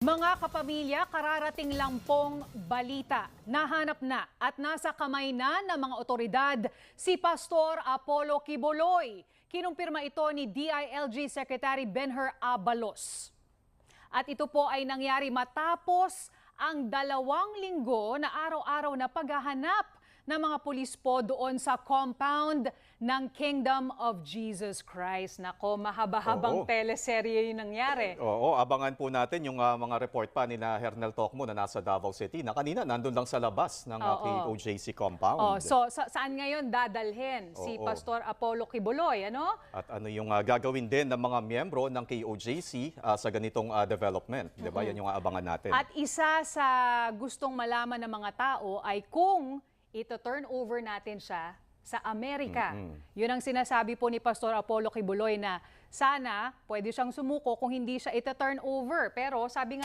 Mga kapamilya, kararating lang pong balita. Nahanap na at nasa kamay na ng mga otoridad si Pastor Apollo Quiboloy. Kinumpirma ito ni DILG Secretary Benher Abalos. At ito po ay nangyari matapos ang 2 linggo na araw-araw na paghahanap ng mga pulis po doon sa compound ng Kingdom of Jesus Christ. Nako, mahaba-habang teleserye yung nangyari. Oo, abangan po natin yung mga report pa ni na Hernel Tocmo na nasa Davao City na kanina nandun lang sa labas ng KOJC compound. So, saan ngayon dadalhin si Pastor Apollo Quiboloy, ano? At ano yung gagawin din ng mga miyembro ng KOJC sa ganitong development, 'di ba? Yan yung abangan natin. At isa sa gustong malaman ng mga tao ay kung ito-turn over natin siya sa Amerika. Yun ang sinasabi po ni Pastor Apollo Quiboloy na sana pwede siyang sumuko kung hindi siya ito-turn over. Pero sabi nga